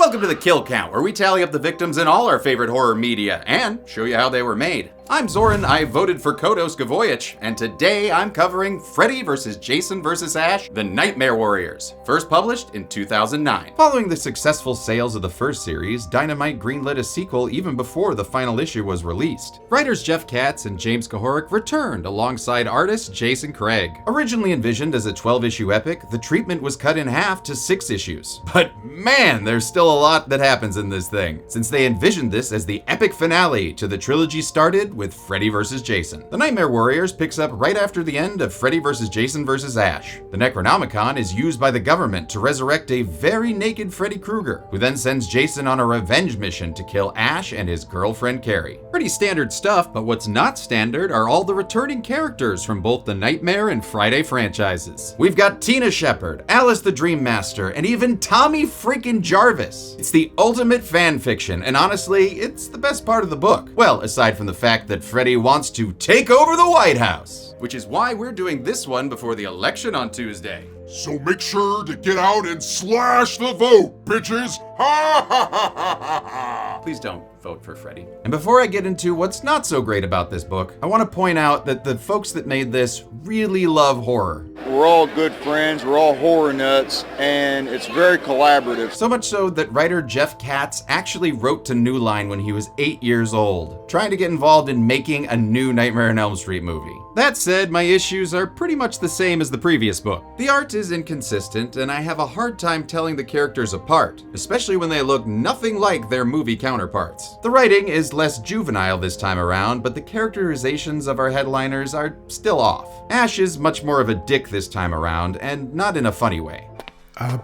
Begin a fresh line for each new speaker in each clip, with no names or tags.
Welcome to the Kill Count, where we tally up the victims in all our favorite horror media and show you how they were made. I'm Zoran, I voted for Gvojic, and today I'm covering Freddy vs. Jason vs. Ash, The Nightmare Warriors, first published in 2009. Following the successful sales of the first series, Dynamite greenlit a sequel even before the final issue was released. Writers Jeff Katz and James Gvojic returned alongside artist Jason Craig. Originally envisioned as a 12-issue epic, the treatment was cut in half to 6 issues. But man, there's still a lot that happens in this thing, since they envisioned this as the epic finale to the trilogy started with Freddy vs. Jason. The Nightmare Warriors picks up right after the end of Freddy vs. Jason vs. Ash. The Necronomicon is used by the government to resurrect a very naked Freddy Krueger, who then sends Jason on a revenge mission to kill Ash and his girlfriend Carrie. Pretty standard stuff, but what's not standard are all the returning characters from both the Nightmare and Friday franchises. We've got Tina Shepard, Alice the Dream Master, and even Tommy freaking Jarvis. It's the ultimate fan fiction, and honestly, it's the best part of the book. Well, aside from the fact that Freddy wants to take over the White House, which is why we're doing this one before the election on Tuesday.
So make sure to get out and slash the vote, bitches! Ha ha ha ha ha ha!
Please don't vote for Freddy. And before I get into what's not so great about this book, I want to point out that the folks that made this really love horror.
We're all good friends, we're all horror nuts, and it's very collaborative.
So much so that writer Jeff Katz actually wrote to New Line when he was 8 years old, trying to get involved in making a new Nightmare on Elm Street movie. That said, my issues are pretty much the same as the previous book. The art is inconsistent, and I have a hard time telling the characters apart, especially when they look nothing like their movie counterparts. The writing is less juvenile this time around, but the characterizations of our headliners are still off. Ash is much more of a dick this time around, and not in a funny way.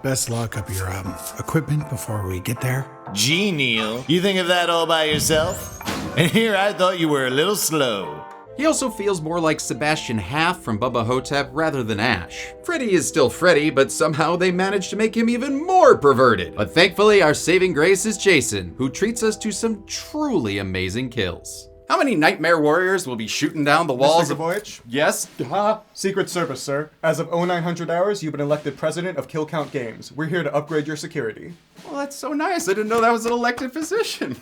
Best lock up your equipment before we get there.
Gee, Neil, you think of that all by yourself? And here I thought you were a little slow.
He also feels more like Sebastian Haff from Bubba Hotep rather than Ash. Freddy is still Freddy, but somehow they managed to make him even more perverted. But thankfully, our saving grace is Jason, who treats us to some truly amazing kills. How many Nightmare Warriors will be shooting down the walls
Mr. Gvojic?
Yes?
Secret Service, sir. As of 0900 hours, you've been elected president of Kill Count Games. We're here to upgrade your security.
Well, that's so nice. I didn't know that was an elected position.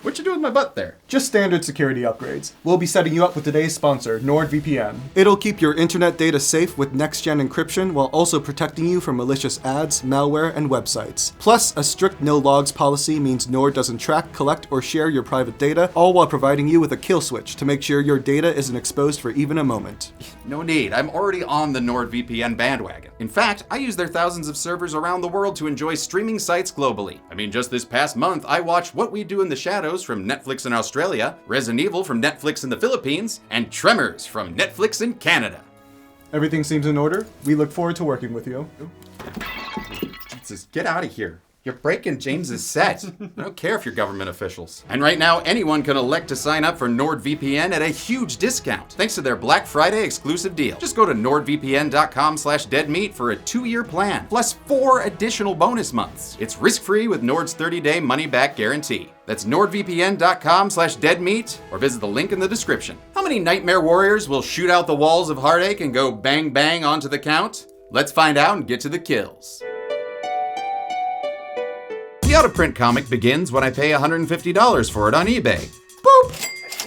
What you doing with my butt there?
Just standard security upgrades. We'll be setting you up with today's sponsor, NordVPN. It'll keep your internet data safe with next-gen encryption while also protecting you from malicious ads, malware, and websites. Plus, a strict no-logs policy means Nord doesn't track, collect, or share your private data, all while providing you with a kill switch to make sure your data isn't exposed for even a moment.
No need. I'm already on the NordVPN bandwagon. In fact, I use their thousands of servers around the world to enjoy streaming sites globally. I mean, just this past month, I watched What We Do in the Shadows from Netflix in Australia, Resident Evil from Netflix in the Philippines, and Tremors from Netflix in Canada.
Everything seems in order. We look forward to working with you.
Jesus, get out of here. You're breaking James's set. I don't care if you're government officials. And right now, anyone can elect to sign up for NordVPN at a huge discount, thanks to their Black Friday exclusive deal. Just go to nordvpn.com/deadmeat for a 2-year plan, plus 4 additional bonus months. It's risk-free with Nord's 30-day money-back guarantee. That's nordvpn.com/deadmeat, or visit the link in the description. How many Nightmare Warriors will shoot out the walls of heartache and go bang bang onto the count? Let's find out and get to the kills. The out-of-print comic begins when I pay $150 for it on eBay. Boop!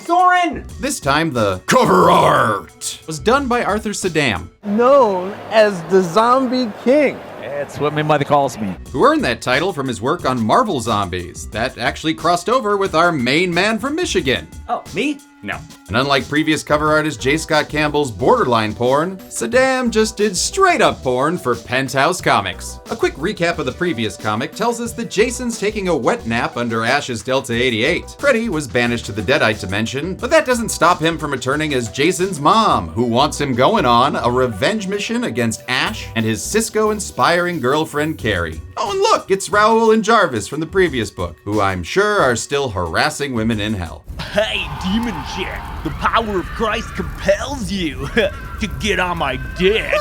Zoran!
This time the cover art was done by Arthur Saddam,
Known as the Zombie King. That's what my mother calls me.
who earned that title from his work on Marvel Zombies. That actually crossed over with our main man from Michigan.
Oh, me?
No. And unlike previous cover artist J. Scott Campbell's borderline porn, Saddam just did straight up porn for Penthouse Comics. A quick recap of the previous comic tells us that Jason's taking a wet nap under Ash's Delta 88. Freddy was banished to the Deadite dimension, but that doesn't stop him from returning as Jason's mom, who wants him going on a revenge mission against Ash and his Cisco-inspiring girlfriend Carrie. Oh, and look, it's Raoul and Jarvis from the previous book, who I'm sure are still harassing women in hell.
Hey, Demon Chick, the power of Christ compels you to get on my dick.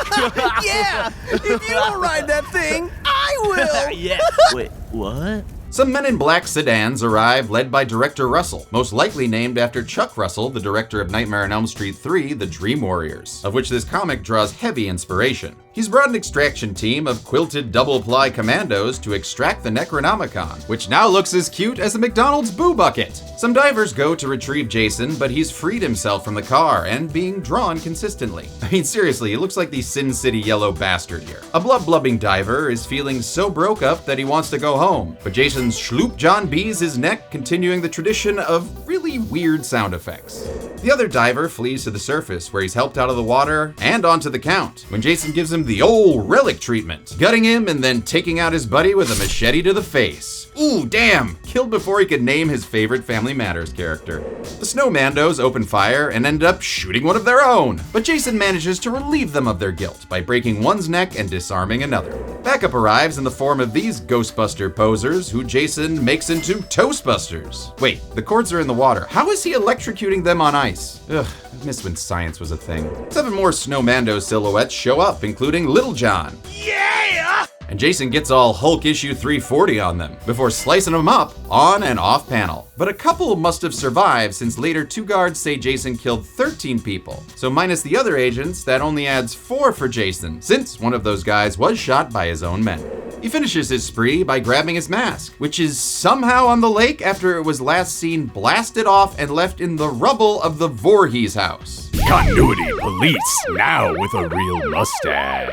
Yeah, if you don't ride that thing, I will.
Yeah. Wait, what?
Some Men in Black sedans arrive led by director Russell, most likely named after Chuck Russell, the director of Nightmare on Elm Street 3, The Dream Warriors, of which this comic draws heavy inspiration. He's brought an extraction team of quilted double-ply commandos to extract the Necronomicon, which now looks as cute as a McDonald's Boo Bucket. Some divers go to retrieve Jason, but he's freed himself from the car and being drawn consistently. I mean, seriously, he looks like the Sin City yellow bastard here. A blubbing diver is feeling so broke up that he wants to go home, but Jason's schloop John B's his neck, continuing the tradition of really weird sound effects. The other diver flees to the surface, where he's helped out of the water and onto the Count, when Jason gives him the old relic treatment, gutting him and then taking out his buddy with a machete to the face. Ooh, damn! Killed before he could name his favorite Family Matters character. The Snowmandos open fire and end up shooting one of their own, but Jason manages to relieve them of their guilt by breaking one's neck and disarming another. Backup arrives in the form of these Ghostbuster posers, who Jason makes into Toastbusters. Wait, the cords are in the water. How is he electrocuting them on ice? Ugh, I missed when science was a thing. 7 more Snowmando silhouettes show up, including Little John.
Yeah!
And Jason gets all Hulk issue 340 on them, before slicing them up on and off panel. But a couple must have survived, since later 2 guards say Jason killed 13 people. So minus the other agents, that only adds 4 for Jason, since one of those guys was shot by his own men. He finishes his spree by grabbing his mask, which is somehow on the lake after it was last seen blasted off and left in the rubble of the Voorhees house.
Continuity police, now with a real mustache.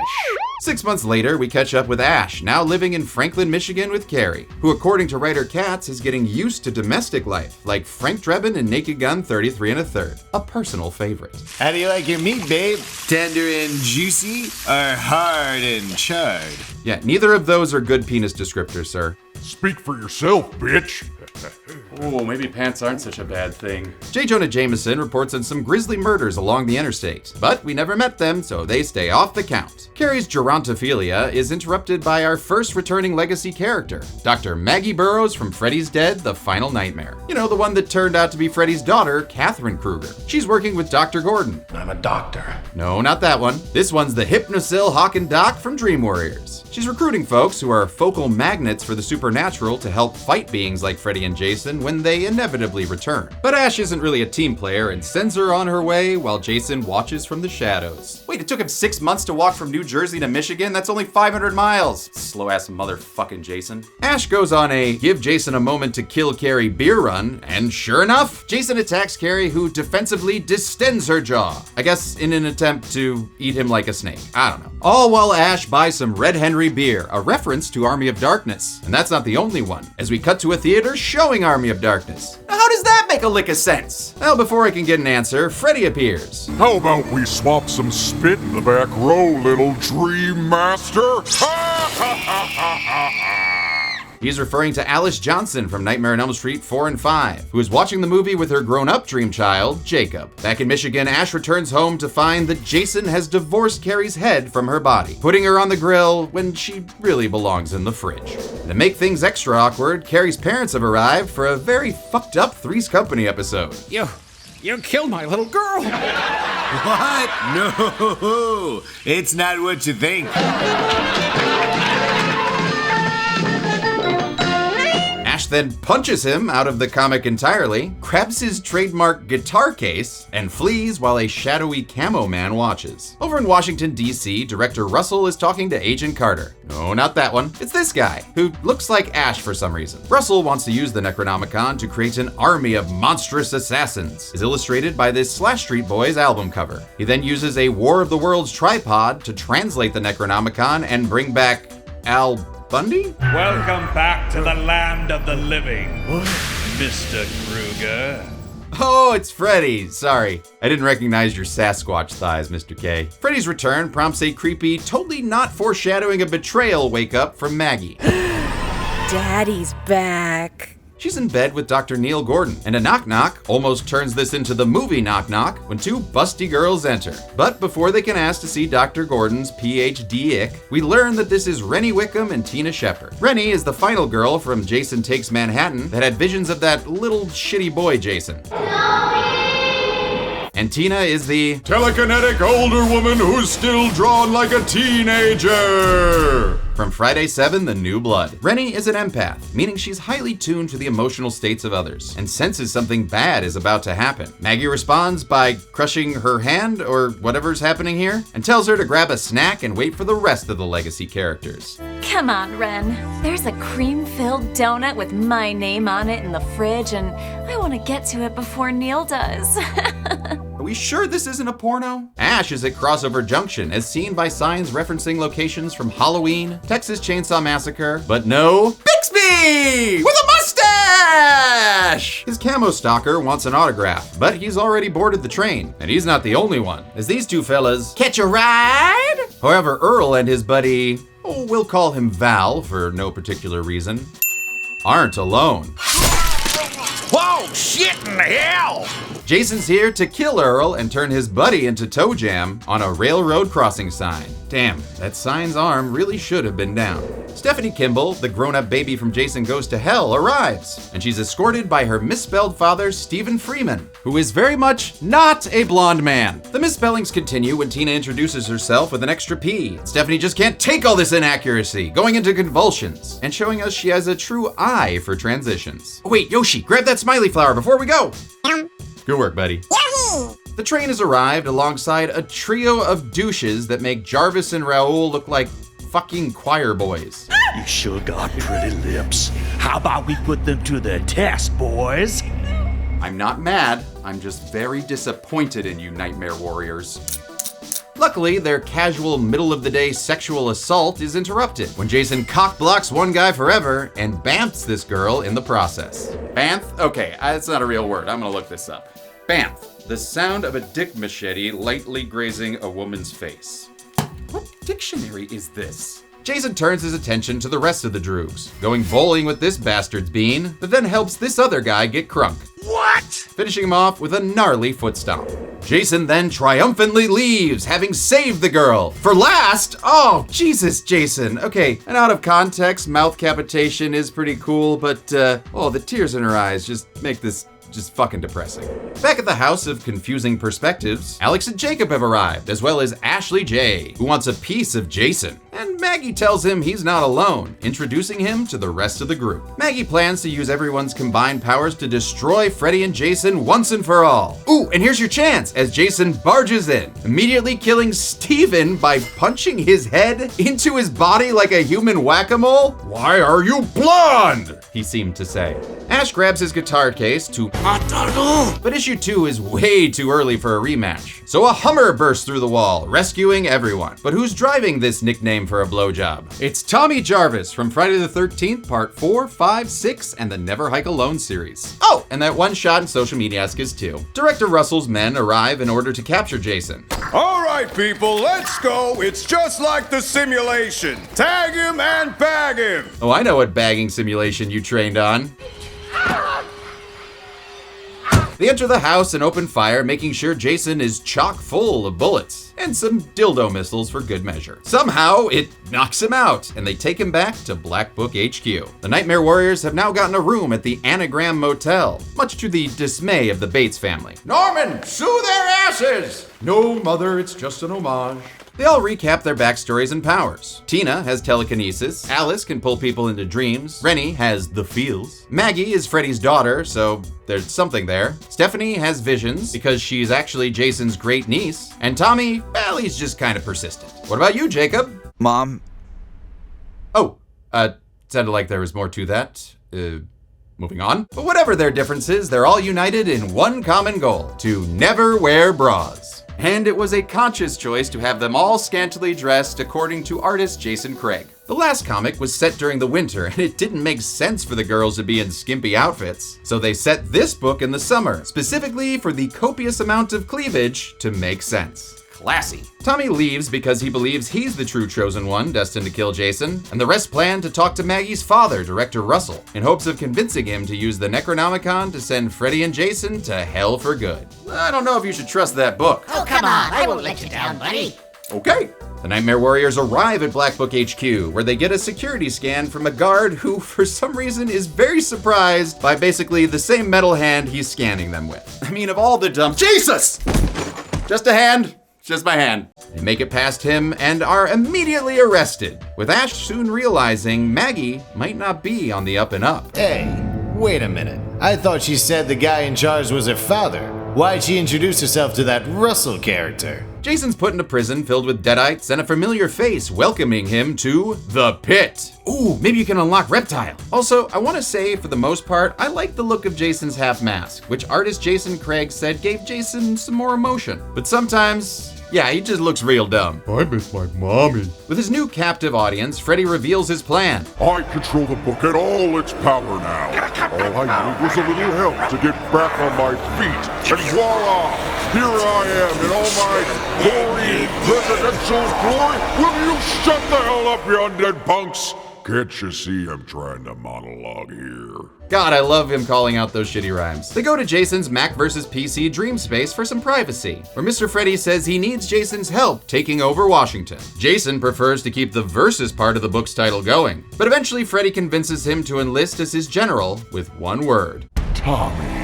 6 months later, we catch up with Ash, now living in Franklin, Michigan with Carrie, who according to writer Katz is getting used to domestic life, like Frank Drebin in Naked Gun 33 1/3, a personal favorite.
How do you like your meat, babe? Tender and juicy or hard and charred?
Yeah, neither of those are good penis descriptors, sir.
Speak for yourself, bitch.
Oh, maybe pants aren't such a bad thing. J. Jonah Jameson reports on some grisly murders along the interstate, but we never met them, so they stay off the count. Carrie's gerontophilia is interrupted by our first returning legacy character, Dr. Maggie Burroughs from Freddy's Dead, The Final Nightmare. You know, the one that turned out to be Freddy's daughter, Catherine Krueger. She's working with Dr. Gordon.
I'm a doctor.
No, not that one. This one's the Hypnosil Hawk and Doc from Dream Warriors. She's recruiting folks who are focal magnets for the supernatural to help fight beings like Freddy and Jason when they inevitably return. But Ash isn't really a team player and sends her on her way while Jason watches from the shadows. Wait, it took him 6 months to walk from New Jersey to Michigan? That's only 500 miles. Slow-ass motherfucking Jason. Ash goes on a give Jason a moment to kill Carrie beer run, and sure enough, Jason attacks Carrie, who defensively distends her jaw. I guess in an attempt to eat him like a snake. I don't know. All while Ash buys some Red Henry beer, a reference to Army of Darkness. And that's not the only one, as we cut to a theater showing Army of Darkness. Now, how does that make a lick of sense? Well, before I can get an answer, Freddy appears.
How about we swap some spit in the back row, little dream master? Ha ha ha ha ha ha!
He's referring to Alice Johnson from Nightmare on Elm Street 4 and 5, who is watching the movie with her grown-up dream child, Jacob. Back in Michigan, Ash returns home to find that Jason has divorced Carrie's head from her body, putting her on the grill when she really belongs in the fridge. To make things extra awkward, Carrie's parents have arrived for a very fucked up Three's Company episode.
You killed my little girl.
What? No, it's not what you think.
Ash then punches him out of the comic entirely, grabs his trademark guitar case, and flees while a shadowy camo man watches. Over in Washington, D.C., Director Russell is talking to Agent Carter. No, not that one. It's this guy, who looks like Ash for some reason. Russell wants to use the Necronomicon to create an army of monstrous assassins, as illustrated by this Slash Street Boys album cover. He then uses a War of the Worlds tripod to translate the Necronomicon and bring back Al Bundy?
Welcome back to the land of the living, Mr. Krueger.
Oh, it's Freddy. Sorry. I didn't recognize your Sasquatch thighs, Mr. K. Freddy's return prompts a creepy, totally not foreshadowing a betrayal wake-up from Maggie.
Daddy's back.
She's in bed with Dr. Neil Gordon, and a knock-knock almost turns this into the movie Knock-Knock when 2 busty girls enter. But before they can ask to see Dr. Gordon's PhD-ick, we learn that this is Rennie Wickham and Tina Shepard. Rennie is the final girl from Jason Takes Manhattan that had visions of that little shitty boy Jason. And Tina is the
telekinetic older woman who's still drawn like a teenager.
From Friday 7, The New Blood. Rennie is an empath, meaning she's highly tuned to the emotional states of others, and senses something bad is about to happen. Maggie responds by crushing her hand, or whatever's happening here, and tells her to grab a snack and wait for the rest of the legacy characters.
Come on, Ren. There's a cream-filled donut with my name on it in the fridge, and I want to get to it before Neil does.
Are we sure this isn't a porno? Ash is at Crossover Junction, as seen by signs referencing locations from Halloween, Texas Chainsaw Massacre, but no Bixby with a mustache! His camo stalker wants an autograph, but he's already boarded the train, and he's not the only one, as these two fellas catch a ride? However, Earl and his buddy, we'll call him Val for no particular reason, aren't alone.
Whoa, shit in hell!
Jason's here to kill Earl and turn his buddy into Toe Jam on a railroad crossing sign. Damn, that sign's arm really should have been down. Stephanie Kimball, the grown-up baby from Jason Goes to Hell, arrives, and she's escorted by her misspelled father, Stephen Freeman, who is very much not a blonde man. The misspellings continue when Tina introduces herself with an extra P. Stephanie just can't take all this inaccuracy, going into convulsions, and showing us she has a true eye for transitions. Oh, wait, Yoshi, grab that smiley flower before we go. Good work, buddy. The train has arrived alongside a trio of douches that make Jarvis and Raoul look like fucking choir boys.
You sure got pretty lips. How about we put them to the test, boys?
I'm not mad, I'm just very disappointed in you, Nightmare Warriors. Luckily, their casual middle-of-the-day sexual assault is interrupted when Jason cock-blocks one guy forever and bamfs this girl in the process. Bamf? Okay, that's not a real word. I'm gonna look this up. Bamf, the sound of a dick machete lightly grazing a woman's face. What dictionary is this? Jason turns his attention to the rest of the droogs, going bowling with this bastard's bean, that then helps this other guy get crunk.
What?
Finishing him off with a gnarly foot stomp. Jason then triumphantly leaves, having saved the girl. For last, oh, Jesus, Jason. Okay, an out of context mouth capitation is pretty cool, but, the tears in her eyes just make this just fucking depressing. Back at the House of Confusing Perspectives, Alex and Jacob have arrived, as well as Ashley J, who wants a piece of Jason. And Maggie tells him he's not alone, introducing him to the rest of the group. Maggie plans to use everyone's combined powers to destroy Freddy and Jason once and for all. Ooh, and here's your chance, as Jason barges in, immediately killing Steven by punching his head into his body like a human whack-a-mole.
Why are you blonde?
He seemed to say. Ash grabs his guitar case to but issue 2 is way too early for a rematch. So a Hummer bursts through the wall, rescuing everyone. But who's driving this nickname for a blowjob? It's Tommy Jarvis from Friday the 13th, Part 4, 5, 6, and the Never Hike Alone series. Oh, and that one shot in Social Mediascus too. Director Russell's men arrive in order to capture Jason.
All right, people, let's go. It's just like the simulation. Tag him and bag him.
Oh, I know what bagging simulation you trained on. They enter the house and open fire, making sure Jason is chock full of bullets and some dildo missiles for good measure. Somehow, it knocks him out, and they take him back to Black Book HQ. The Nightmare Warriors have now gotten a room at the Anagram Motel, much to the dismay of the Bates family.
Norman, sue their asses!
No, Mother, it's just an homage. They all recap their backstories and powers. Tina has telekinesis, Alice can pull people into dreams, Rennie has the feels, Maggie is Freddy's daughter, so there's something there, Stephanie has visions because she's actually Jason's great niece, and Tommy, well, he's just kind of persistent. What about you, Jacob?
Mom?
Sounded like there was more to that. Moving on. But whatever their differences, they're all united in one common goal, to never wear bras. And it was a conscious choice to have them all scantily dressed according to artist Jason Craig. The last comic was set during the winter, and it didn't make sense for the girls to be in skimpy outfits. So they set this book in the summer, specifically for the copious amount of cleavage to make sense. Classy. Tommy leaves because he believes he's the true chosen one destined to kill Jason, and the rest plan to talk to Maggie's father, Director Russell, in hopes of convincing him to use the Necronomicon to send Freddy and Jason to hell for good. I don't know if you should trust that book.
Oh, come on, I won't let you down, buddy.
Okay. The Nightmare Warriors arrive at Black Book HQ, where they get a security scan from a guard who, for some reason, is very surprised by basically the same metal hand he's scanning them with. I mean, of all the dumb— Jesus! Just a hand. just my hand. They make it past him and are immediately arrested, with Ash soon realizing Maggie might not be on the up and up.
Hey, wait a minute. I thought she said the guy in charge was her father. Why'd she introduce herself to that Russell character?
Jason's put in a prison filled with deadites and a familiar face welcoming him to the pit. Ooh, maybe you can unlock Reptile. Also, I want to say, for the most part, I like the look of Jason's half mask, which artist Jason Craig said gave Jason some more emotion. But sometimes, yeah, he just looks real dumb.
I miss my mommy.
With his new captive audience, Freddy reveals his plan.
I control the book and all its power now. All I needed was a little help to get back on my feet. And voila! Here I am in all my glory, presidential glory. Will you shut the hell up, you undead punks? Can't you see I'm trying to monologue here?
God, I love him calling out those shitty rhymes. They go to Jason's Mac vs. PC dream space for some privacy, where Mr. Freddy says he needs Jason's help taking over Washington. Jason prefers to keep the versus part of the book's title going, but eventually Freddy convinces him to enlist as his general with one word.
Tommy.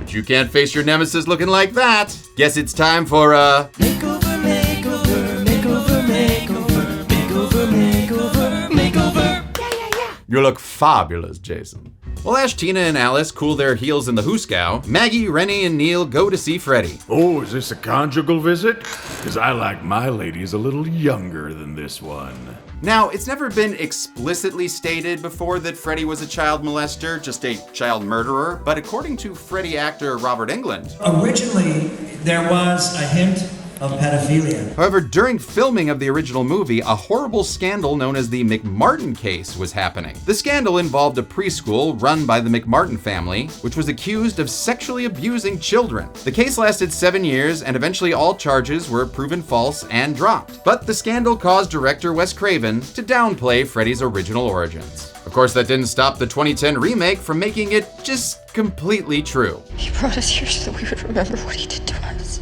But you can't face your nemesis looking like that. Guess it's time for a...
Makeover, makeover, makeover, makeover, makeover, makeover, makeover. Yeah.
You look fabulous, Jason. While Ash, Tina, and Alice cool their heels in the hoosegow, Maggie, Rennie, and Neil go to see Freddy.
Oh, is this a conjugal visit? Because I like my ladies a little younger than this one.
Now, it's never been explicitly stated before that Freddy was a child molester, just a child murderer, but according to Freddy actor Robert Englund,
originally there was a hint of pedophilia.
However, during filming of the original movie, a horrible scandal known as the McMartin case was happening. The scandal involved a preschool run by the McMartin family, which was accused of sexually abusing children. The case lasted 7 years, and eventually all charges were proven false and dropped. But the scandal caused director Wes Craven to downplay Freddy's original origins. Of course, that didn't stop the 2010 remake from making it just completely true.
He brought us here so that we would remember what he did to us.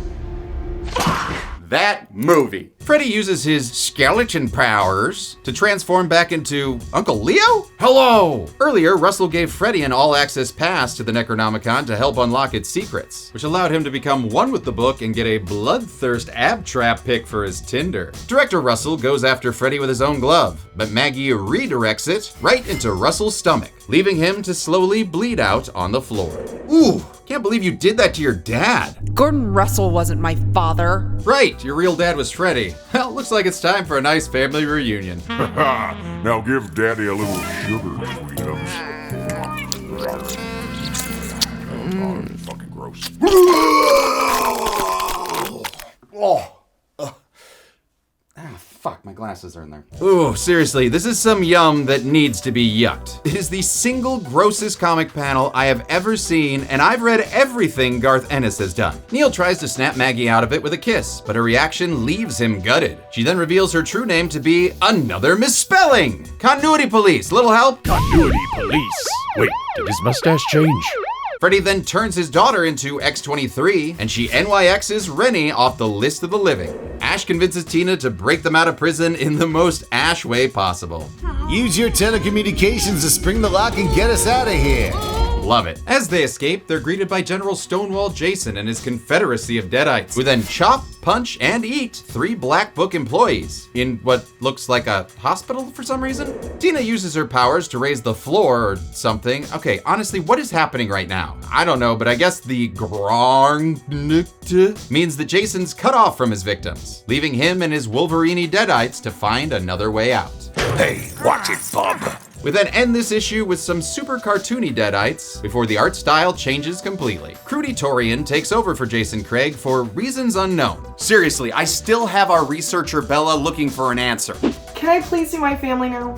That movie. Freddy uses his skeleton powers to transform back into Uncle Leo? Hello! Earlier, Russell gave Freddy an all-access pass to the Necronomicon to help unlock its secrets, which allowed him to become one with the book and get a bloodthirst ab trap pick for his Tinder. Director Russell goes after Freddy with his own glove, but Maggie redirects it right into Russell's stomach, leaving him to slowly bleed out on the floor. Ooh! Can't believe you did that to your dad.
Gordon Russell wasn't my father.
Right, your real dad was Freddy. Well, looks like it's time for a nice family reunion.
Now give Daddy a little sugar, sweetums. Fucking gross.
Fuck, my glasses are in there. Ooh, seriously, this is some yum that needs to be yucked. It is the single grossest comic panel I have ever seen, and I've read everything Garth Ennis has done. Neil tries to snap Maggie out of it with a kiss, but her reaction leaves him gutted. She then reveals her true name to be another misspelling. Continuity police, little help?
Continuity police? Wait, did his mustache change?
Freddy then turns his daughter into X-23, and she NYX's Rennie off the list of the living. Ash convinces Tina to break them out of prison in the most Ash way possible.
Use your telecommunications to spring the lock and get us out of here.
Love it. As they escape, they're greeted by General Stonewall Jason and his confederacy of deadites, who then chop, punch, and eat 3 Black Book employees in what looks like a hospital for some reason. Tina uses her powers to raise the floor or something. Okay, honestly, what is happening right now? I don't know, but I guess the grong means that Jason's cut off from his victims, leaving him and his Wolverine deadites to find another way out.
Hey, watch it, bub.
We then end this issue with some super cartoony deadites before the art style changes completely. Crudy Torian takes over for Jason Craig for reasons unknown. Seriously, I still have our researcher Bella looking for an answer.
Can I please see my family now?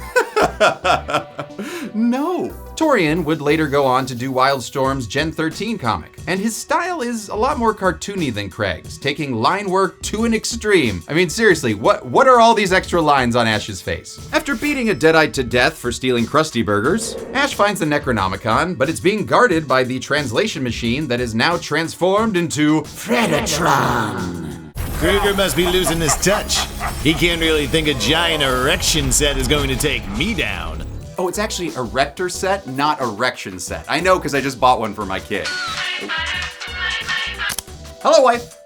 No. Torian would later go on to do Wildstorm's Gen 13 comic, and his style is a lot more cartoony than Craig's, taking line work to an extreme. I mean, seriously, what are all these extra lines on Ash's face? After beating a deadite to death for stealing Krusty Burgers, Ash finds the Necronomicon, but it's being guarded by the translation machine that is now transformed into Predatron.
Kruger must be losing his touch. He can't really think a giant erection set is going to take me down.
Oh, it's actually erector set, not erection set. I know, because I just bought one for my kid. Hello, wife.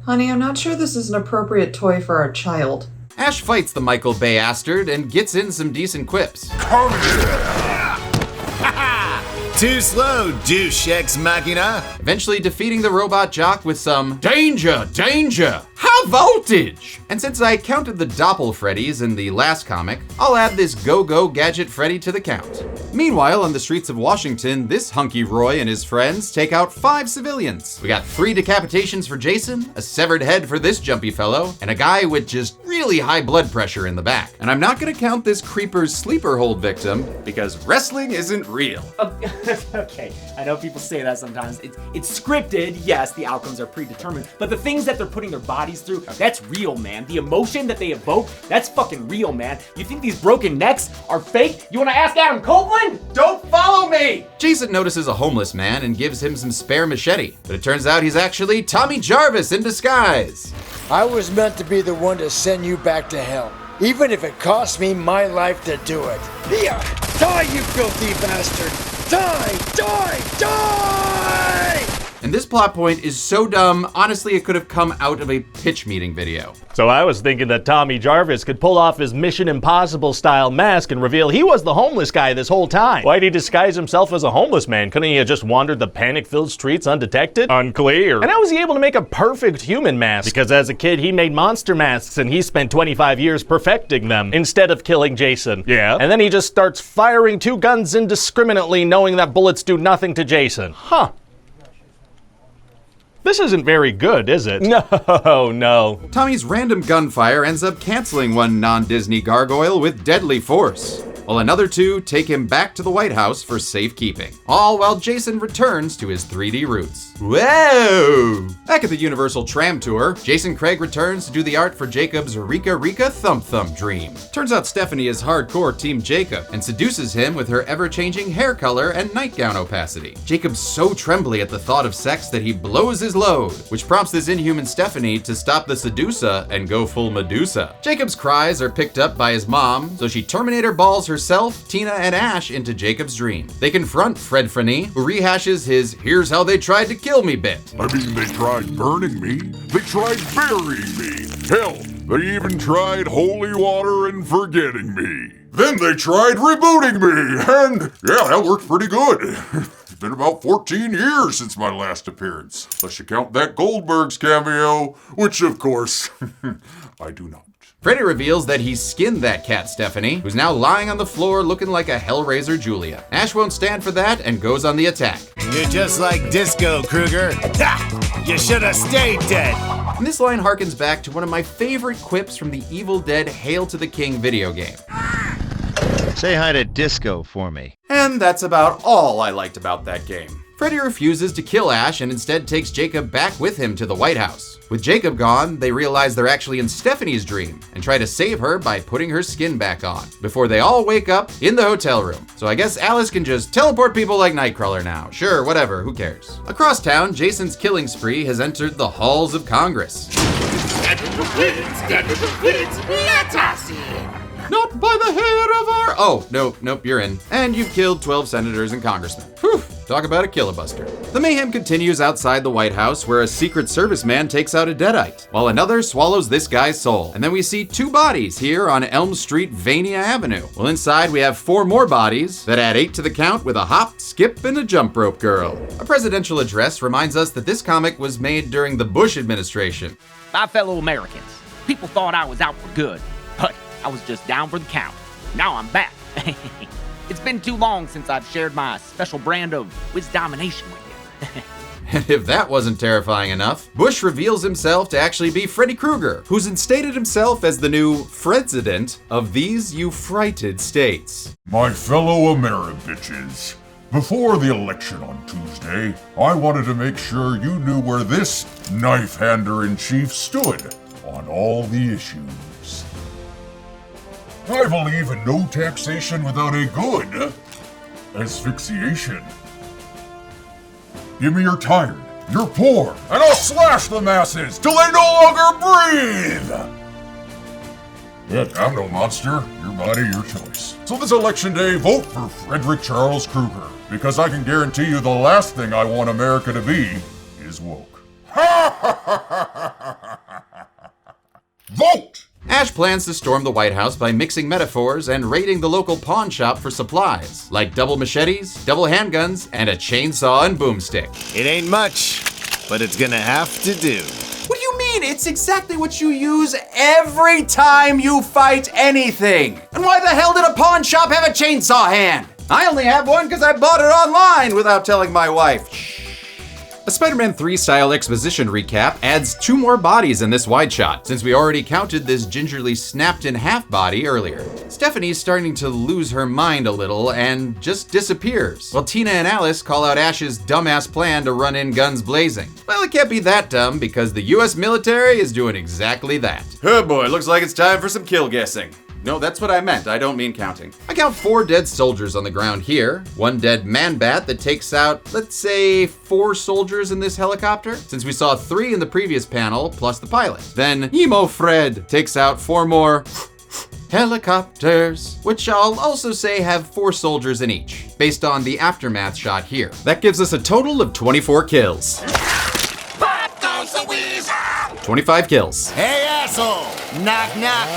Honey, I'm not sure this is an appropriate toy for our child.
Ash fights the Michael Bay Astard and gets in some decent quips.
Come here!
Too slow, douche ex machina.
Eventually defeating the robot jock with some danger, danger, high voltage. And since I counted the Doppel Freddys in the last comic, I'll add this go-go gadget Freddy to the count. Meanwhile, on the streets of Washington, this hunky Roy and his friends take out 5 civilians. We got 3 decapitations for Jason, a severed head for this jumpy fellow, and a guy with just really high blood pressure in the back. And I'm not gonna count this creeper's sleeper hold victim, because wrestling isn't real.
Okay, I know people say that sometimes. It's scripted, yes, the outcomes are predetermined, but the things that they're putting their bodies through, that's real, man. The emotion that they evoke, that's fucking real, man. You think these broken necks are fake? You wanna ask Adam Copeland? Don't follow me!
Jason notices a homeless man and gives him some spare machete, but it turns out he's actually Tommy Jarvis in disguise.
I was meant to be the one to send you back to hell, even if it cost me my life to do it. Yeah, die, you filthy bastard! Die! Die! Die!
And this plot point is so dumb, honestly it could have come out of a pitch meeting video.
So I was thinking that Tommy Jarvis could pull off his Mission Impossible style mask and reveal he was the homeless guy this whole time. Why'd he disguise himself as a homeless man? Couldn't he have just wandered the panic-filled streets undetected? Unclear. And how was he able to make a perfect human mask? Because as a kid he made monster masks and he spent 25 years perfecting them instead of killing Jason. Yeah. And then he just starts firing 2 guns indiscriminately knowing that bullets do nothing to Jason. Huh. This isn't very good, is it? No.
Tommy's random gunfire ends up canceling one non-Disney gargoyle with deadly force, while another 2 take him back to the White House for safekeeping. All while Jason returns to his 3D roots. Whoa! Back at the Universal Tram Tour, Jason Craig returns to do the art for Jacob's Rika Rika Thump Thump dream. Turns out Stephanie is hardcore Team Jacob and seduces him with her ever-changing hair color and nightgown opacity. Jacob's so trembly at the thought of sex that he blows his load, which prompts this inhuman Stephanie to stop the seducer and go full Medusa. Jacob's cries are picked up by his mom, so she Terminator balls herself, Tina, and Ash into Jacob's dream. They confront Fred Frenny, who rehashes his "here's how they tried to kill me" bit.
I mean, they tried burning me. They tried burying me. Hell, they even tried holy water and forgetting me. Then they tried rebooting me, and yeah, that worked pretty good. It's been about 14 years since my last appearance, unless you count that Goldberg's cameo, which of course, I do not.
Freddy reveals that he skinned that cat Stephanie, who's now lying on the floor looking like a Hellraiser Julia. Ash won't stand for that and goes on the attack.
You're just like Disco, Kruger. Ha! You should have stayed dead.
And this line harkens back to one of my favorite quips from the Evil Dead Hail to the King video game.
Say hi to Disco for me.
And that's about all I liked about that game. Freddy refuses to kill Ash and instead takes Jacob back with him to the White House. With Jacob gone, they realize they're actually in Stephanie's dream and try to save her by putting her skin back on, before they all wake up in the hotel room. So I guess Alice can just teleport people like Nightcrawler now. Sure, whatever, who cares? Across town, Jason's killing spree has entered the halls of Congress.
Let us in.
Not by the hair of our... Oh, nope, you're in. And you've killed 12 senators and congressmen. Whew, talk about a killabuster. The mayhem continues outside the White House, where a Secret Service man takes out a deadite, while another swallows this guy's soul. And then we see 2 bodies here on Elm Street, Vania Avenue. Well, inside we have 4 more bodies that add 8 to the count with a hop, skip, and a jump rope girl. A presidential address reminds us that this comic was made during the Bush administration.
My fellow Americans, people thought I was out for good, but I was just down for the count. Now I'm back. It's been too long since I've shared my special brand of wisdomination with you.
And if that wasn't terrifying enough, Bush reveals himself to actually be Freddy Krueger, who's instated himself as the new President of these Euphrited states.
My fellow Ameribitches, before the election on Tuesday, I wanted to make sure you knew where this knife-hander-in-chief stood on all the issues. I believe in no taxation without a good asphyxiation. Give me your tired, your poor, and I'll slash the masses till they no longer breathe! Yeah, I'm no monster. Your body, your choice. So this election day, vote for Frederick Charles Krueger, because I can guarantee you the last thing I want America to be is woke. Ha ha! Vote!
Ash plans to storm the White House by mixing metaphors and raiding the local pawn shop for supplies, like double machetes, double handguns, and a chainsaw and boomstick.
It ain't much, but it's gonna have to do.
What do you mean? It's exactly what you use every time you fight anything. And why the hell did a pawn shop have a chainsaw hand? I only have one because I bought it online without telling my wife. A Spider-Man 3 style exposition recap adds 2 more bodies in this wide shot, since we already counted this gingerly snapped in half body earlier. Stephanie's starting to lose her mind a little and just disappears, while Tina and Alice call out Ash's dumbass plan to run in guns blazing. Well, it can't be that dumb because the US military is doing exactly that. Oh boy, looks like it's time for some kill guessing. No, that's what I meant. I don't mean counting. I count 4 dead soldiers on the ground here, 1 dead man-bat that takes out, let's say, 4 soldiers in this helicopter, since we saw 3 in the previous panel, plus the pilot. Then Emo Fred takes out 4 more helicopters, which I'll also say have 4 soldiers in each, based on the aftermath shot here. That gives us a total of 24 kills. 25 kills.
Hey, asshole! Knock, knock.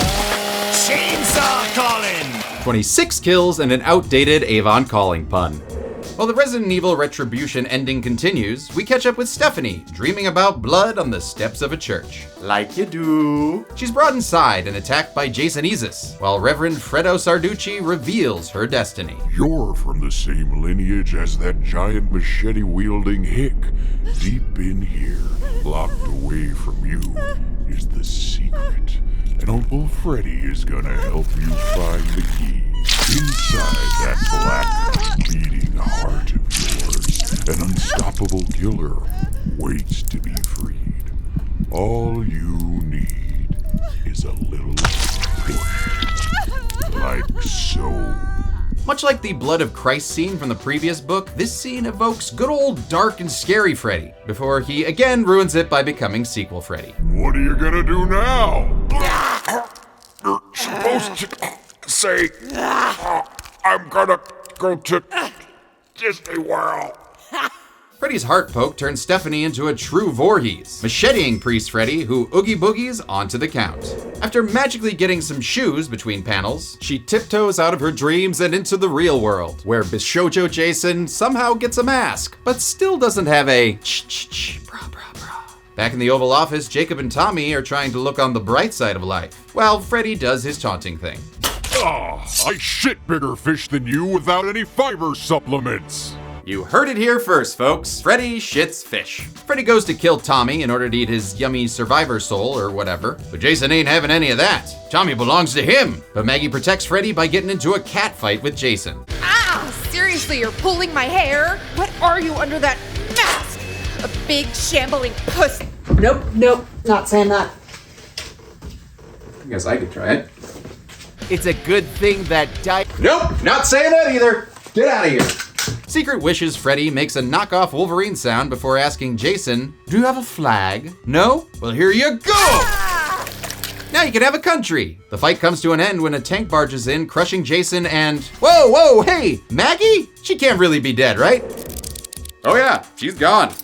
Chainsaw calling!
26 kills and an outdated Avon calling pun. While the Resident Evil Retribution ending continues, we catch up with Stephanie, dreaming about blood on the steps of a church. Like you do. She's brought inside and attacked by Jason Isis, while Reverend Fredo Sarducci reveals her destiny.
You're from the same lineage as that giant machete-wielding hick. Deep in here, locked away from you, is the secret. And Uncle Freddy is gonna help you find the key. Inside that black, beating heart of yours, an unstoppable killer waits to be freed. All you need is a little push. Like so.
Much like the Blood of Christ scene from the previous book, this scene evokes good old dark and scary Freddy, before he again ruins it by becoming sequel Freddy.
What are you gonna do now? You're supposed to say, I'm gonna go to Disney World.
Freddy's heart poke turns Stephanie into a true Voorhees, macheteing Priest Freddy, who oogie boogies onto the count. After magically getting some shoes between panels, she tiptoes out of her dreams and into the real world, where Bishojo Jason somehow gets a mask, but still doesn't have a bra. Back in the Oval Office, Jacob and Tommy are trying to look on the bright side of life, while Freddy does his taunting thing.
I shit bigger fish than you without any fiber supplements.
You heard it here first, folks. Freddy shits fish. Freddy goes to kill Tommy in order to eat his yummy survivor soul or whatever, but Jason ain't having any of that. Tommy belongs to him, but Maggie protects Freddy by getting into a cat fight with Jason.
Ah, seriously, you're pulling my hair? What are you under that mask? A big shambling puss.
Nope, not saying that.
I guess I could try it.
It's a good thing that
Nope, not saying that either. Get out of here. Secret Wishes Freddy makes a knockoff Wolverine sound before asking Jason, do you have a flag? No? Well, here you go! Now you can have a country. The fight comes to an end when a tank barges in, crushing Jason and... Whoa, hey, Maggie? She can't really be dead, right? Oh yeah, she's gone.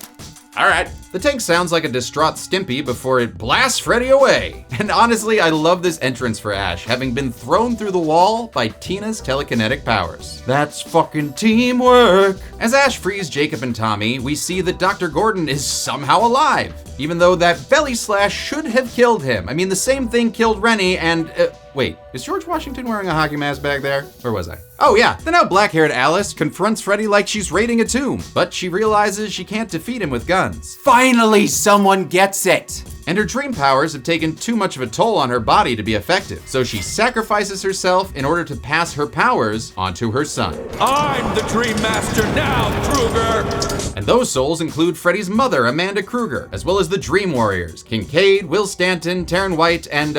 All right. The tank sounds like a distraught Stimpy before it blasts Freddy away. And honestly, I love this entrance for Ash, having been thrown through the wall by Tina's telekinetic powers. That's fucking teamwork. As Ash frees Jacob and Tommy, we see that Dr. Gordon is somehow alive, even though that belly slash should have killed him. I mean, the same thing killed Rennie and, wait, is George Washington wearing a hockey mask back there? Where was I? Oh yeah, then now black-haired Alice confronts Freddy like she's raiding a tomb, but she realizes she can't defeat him with guns. Finally, someone gets it! And her dream powers have taken too much of a toll on her body to be effective, so she sacrifices herself in order to pass her powers onto her son.
I'm the Dream Master now, Kruger!
And those souls include Freddy's mother, Amanda Kruger, as well as the Dream Warriors, Kincaid, Will Stanton, Taryn White, and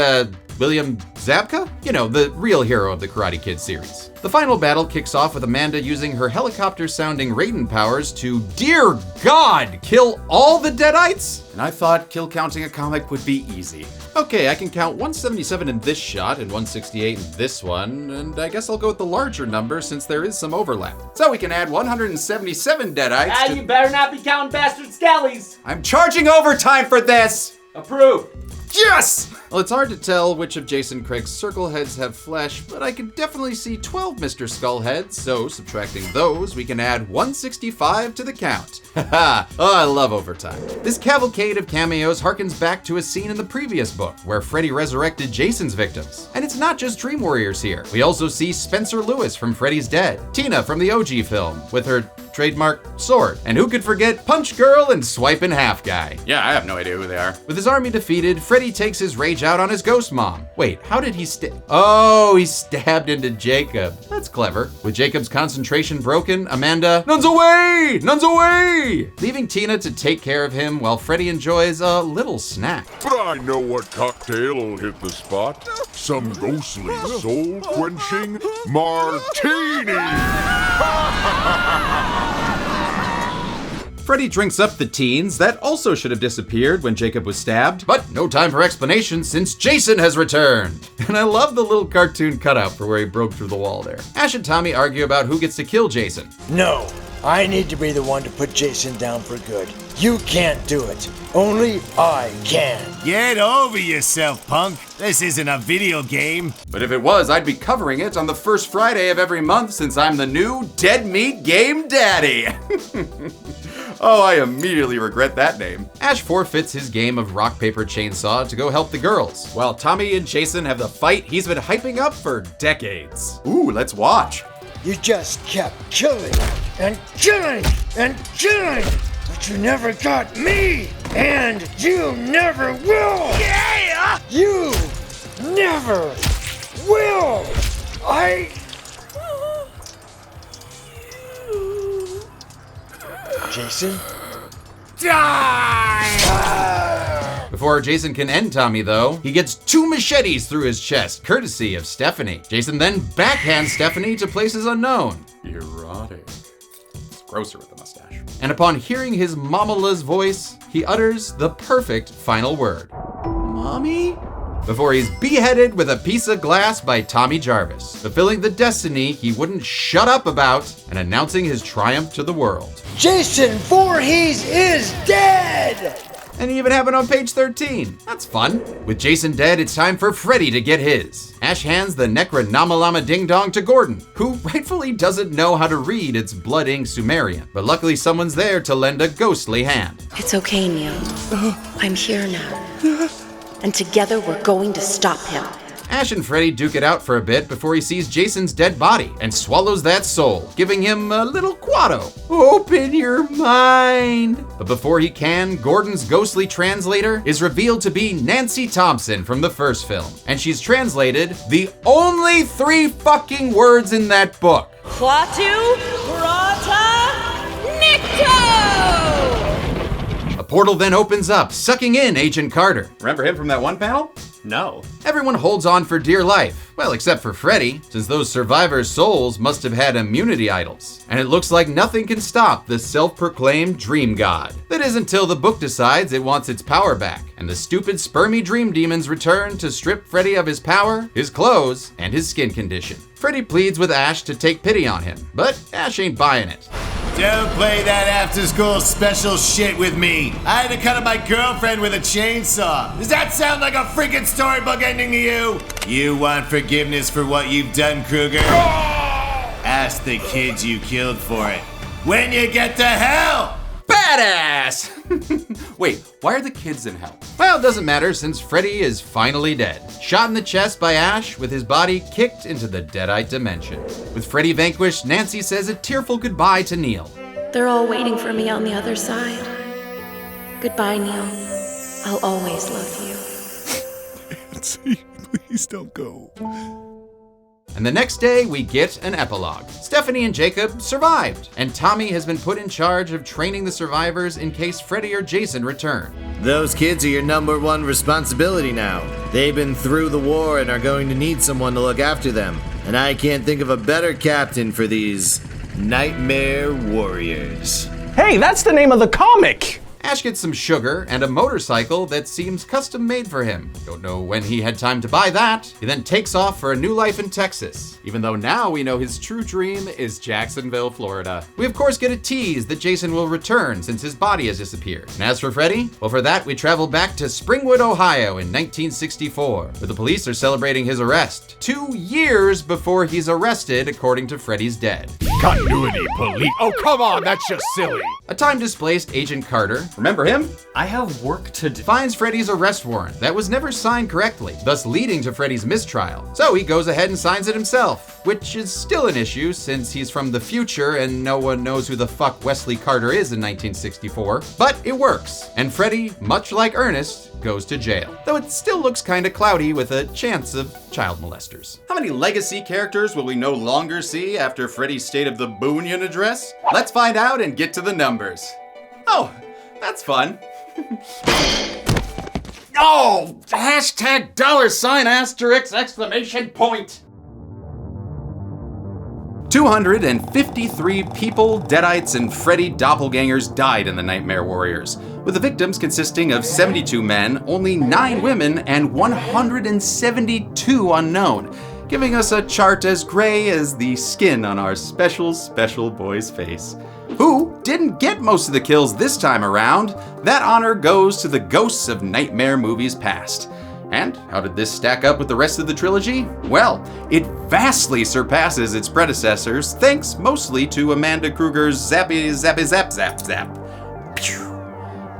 William Zabka? You know, the real hero of the Karate Kid series. The final battle kicks off with Amanda using her helicopter-sounding Raiden powers to, dear God, kill all the Deadites? And I thought kill counting a comic would be easy. Okay, I can count 177 in this shot and 168 in this one, and I guess I'll go with the larger number since there is some overlap. So we can add 177 Deadites to...
You better not be counting bastard skellies!
I'm charging overtime for this!
Approved.
Yes! Well, it's hard to tell which of Jason Craig's circle heads have flesh, but I can definitely see 12 Mr. Skull heads, so subtracting those, we can add 165 to the count. Haha, oh, I love overtime. This cavalcade of cameos harkens back to a scene in the previous book, where Freddy resurrected Jason's victims. And it's not just Dream Warriors here. We also see Spencer Lewis from Freddy's Dead, Tina from the OG film, with her trademark sword, and who could forget Punch Girl and Swipe in Half Guy? Yeah, I have no idea who they are. With his army defeated, Freddy takes his rage out on his ghost mom. Wait, how did he Oh, he stabbed into Jacob. That's clever. With Jacob's concentration broken, Amanda, nuns away! Nuns away! Leaving Tina to take care of him while Freddy enjoys a little snack.
But I know what cocktail'll hit the spot. Some ghostly, soul-quenching martini!
Freddy drinks up the teens that also should have disappeared when Jacob was stabbed, but no time for explanation since Jason has returned. And I love the little cartoon cutout for where he broke through the wall there. Ash and Tommy argue about who gets to kill Jason.
No, I need to be the one to put Jason down for good. You can't do it. Only I can.
Get over yourself, punk. This isn't a video game.
But if it was, I'd be covering it on the first Friday of every month since I'm the new Dead Meat Game Daddy. Oh, I immediately regret that name. Ash forfeits his game of rock, paper, chainsaw to go help the girls, while Tommy and Jason have the fight he's been hyping up for decades. Ooh, let's watch.
You just kept killing and killing and killing, but you never got me, and you never will.
Yeah!
You never will. Jason?
Die!
Before Jason can end Tommy, though, he gets 2 machetes through his chest, courtesy of Stephanie. Jason then backhands Stephanie to places unknown. Erotic. It's grosser with the mustache. And upon hearing his mamala's voice, he utters the perfect final word. Mommy? Before he's beheaded with a piece of glass by Tommy Jarvis, fulfilling the destiny he wouldn't shut up about and announcing his triumph to the world.
Jason Voorhees is dead!
And it even happened on page 13. That's fun. With Jason dead, it's time for Freddy to get his. Ash hands the Necronomalama Ding Dong to Gordon, who rightfully doesn't know how to read its blood ink Sumerian, but luckily someone's there to lend a ghostly hand.
It's okay, Neil. I'm here now. And together we're going to stop him.
Ash and Freddy duke it out for a bit before he sees Jason's dead body and swallows that soul, giving him a little Quado. Open your mind. But before he can, Gordon's ghostly translator is revealed to be Nancy Thompson from the first film. And she's translated the only 3 fucking words in that book.
Quatu Prata Nikto!
A portal then opens up, sucking in Agent Carter. Remember him from that one panel? No. Everyone holds on for dear life. Well, except for Freddy, since those survivors' souls must have had immunity idols. And it looks like nothing can stop the self-proclaimed dream god. That is until the book decides it wants its power back, and the stupid spermy dream demons return to strip Freddy of his power, his clothes, and his skin condition. Freddy pleads with Ash to take pity on him, but Ash ain't buying it.
Don't play that after-school special shit with me. I had to cut up my girlfriend with a chainsaw. Does that sound like a freaking storybook ending to you? You want forgiveness for what you've done, Kruger? Ask the kids you killed for it. When you get to hell!
Badass! Wait, why are the kids in hell? Well, it doesn't matter since Freddy is finally dead. Shot in the chest by Ash with his body kicked into the Deadite dimension. With Freddy vanquished, Nancy says a tearful goodbye to Neil.
They're all waiting for me on the other side. Goodbye, Neil. I'll always love you.
Nancy, please don't go.
And the next day, we get an epilogue. Stephanie and Jacob survived, and Tommy has been put in charge of training the survivors in case Freddy or Jason return.
Those kids are your #1 responsibility now. They've been through the war and are going to need someone to look after them. And I can't think of a better captain for these Nightmare Warriors.
Hey, that's the name of the comic!
Ash gets some sugar and a motorcycle that seems custom made for him. Don't know when he had time to buy that. He then takes off for a new life in Texas, even though now we know his true dream is Jacksonville, Florida. We of course get a tease that Jason will return since his body has disappeared. And as for Freddy, well, for that we travel back to Springwood, Ohio in 1964, where the police are celebrating his arrest. 2 years before he's arrested, according to Freddy's dead.
Continuity police. Oh, come on, that's just silly.
A time-displaced Agent Carter, remember him?
I have work to do.
Finds Freddy's arrest warrant that was never signed correctly, thus leading to Freddy's mistrial. So he goes ahead and signs it himself, which is still an issue since he's from the future and no one knows who the fuck Wesley Carter is in 1964. But it works, and Freddy, much like Ernest, goes to jail. Though it still looks kinda cloudy with a chance of child molesters. How many legacy characters will we no longer see after Freddy's State of the Boonion address? Let's find out and get to the numbers. Oh, that's fun. Oh, hashtag $! 253 people, Deadites, and Freddy doppelgangers died in the Nightmare Warriors, with the victims consisting of 72 men, only 9 women, and 172 unknown, giving us a chart as gray as the skin on our special boy's face. Who didn't get most of the kills this time around? That honor goes to the ghosts of nightmare movies past. And how did this stack up with the rest of the trilogy? Well, it vastly surpasses its predecessors, thanks mostly to Amanda Kruger's zappy zap zap zap zap. Pew.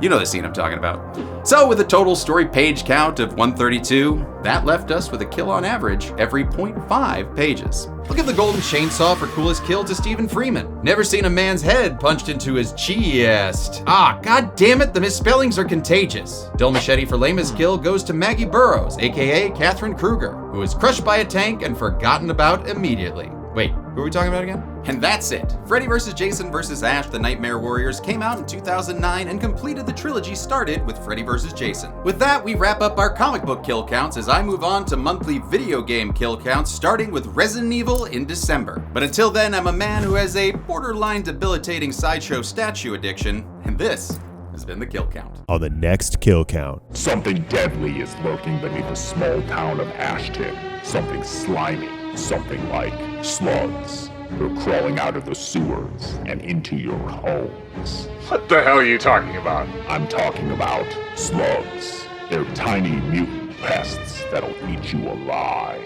You know the scene I'm talking about. So with a total story page count of 132, that left us with a kill on average every 0.5 pages. We'll give the golden chainsaw for coolest kill to Stephen Freeman. Never seen a man's head punched into his chest. Ah, god damn it, the misspellings are contagious. Dill Machete for lamest kill goes to Maggie Burrows, aka Catherine Kruger, who was crushed by a tank and forgotten about immediately. Wait, who are we talking about again? And that's it. Freddy vs. Jason vs. Ash, The Nightmare Warriors came out in 2009 and completed the trilogy started with Freddy vs. Jason. With that, we wrap up our comic book kill counts as I move on to monthly video game kill counts, starting with Resident Evil in December. But until then, I'm a man who has a borderline debilitating sideshow statue addiction, and this has been the kill count.
On the next kill count.
Something deadly is lurking beneath the small town of Ashton. Something slimy. Something like slugs. They're crawling out of the sewers and into your homes. What the hell are you talking about? I'm talking about slugs. They're tiny mutant pests that'll eat you alive.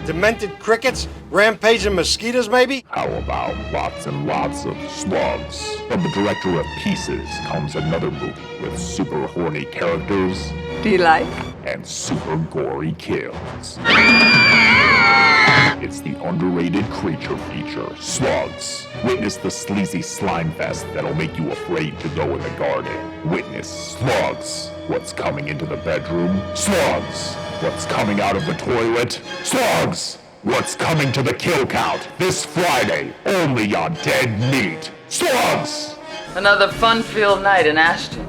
Demented crickets? Rampaging mosquitoes, maybe?
How about lots and lots of slugs? From the director of Pieces comes another movie with super horny characters.
Do you like?
And super gory kills. It's the underrated creature feature, Slugs. Witness the sleazy slime fest that'll make you afraid to go in the garden. Witness Slugs. What's coming into the bedroom? Slugs. What's coming out of the toilet? Slugs. What's coming to the kill count this Friday, only on Dead Meat? Slugs.
Another fun-filled night in Ashton.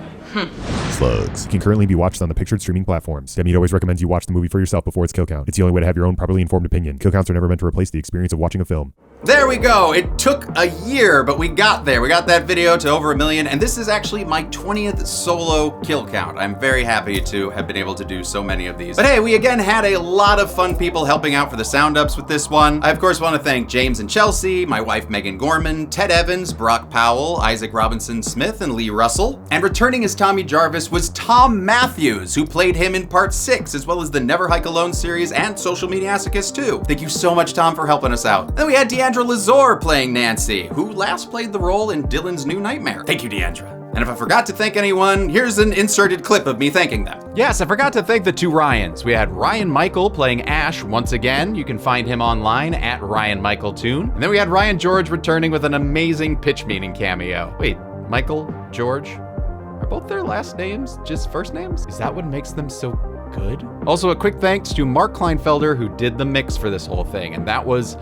Slugs can currently be watched on the pictured streaming platforms. Dead Meat always recommends you watch the movie for yourself before its kill count. It's the only way to have your own properly informed opinion. Kill counts are never meant to replace the experience of watching a film.
There we go. It took a year, but we got there. We got that video to over 1 million, and this is actually my 20th solo kill count. I'm very happy to have been able to do so many of these. But hey, we again had a lot of fun people helping out for the sound ups with this one. I of course want to thank James and Chelsea, my wife Megan Gorman, Ted Evans, Brock Powell, Isaac Robinson Smith, and Lee Russell. And returning as Tommy Jarvis was Thom Mathews, who played him in part 6, as well as the Never Hike Alone series and Social Mediasicus too. Thank you so much, Thom, for helping us out. Then we had Deandra Lazor playing Nancy, who last played the role in Dylan's New Nightmare. Thank you, Deandra. And if I forgot to thank anyone, here's an inserted clip of me thanking them. Yes, I forgot to thank the 2 Ryans. We had Ryan Michael playing Ash once again. You can find him online at Ryan Michael Toon. And then we had Ryan George returning with an amazing pitch meeting cameo. Wait, Michael, George? Are both their last names just first names? Is that what makes them so good. Also, a quick thanks to Mark Kleinfelder, who did the mix for this whole thing, and that was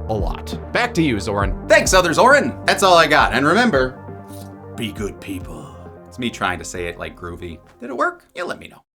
a lot. Back to you, Zoran. Thanks, other Zoran. That's all I got. And remember, be good people. It's me trying to say it like groovy. Did it work? You let me know.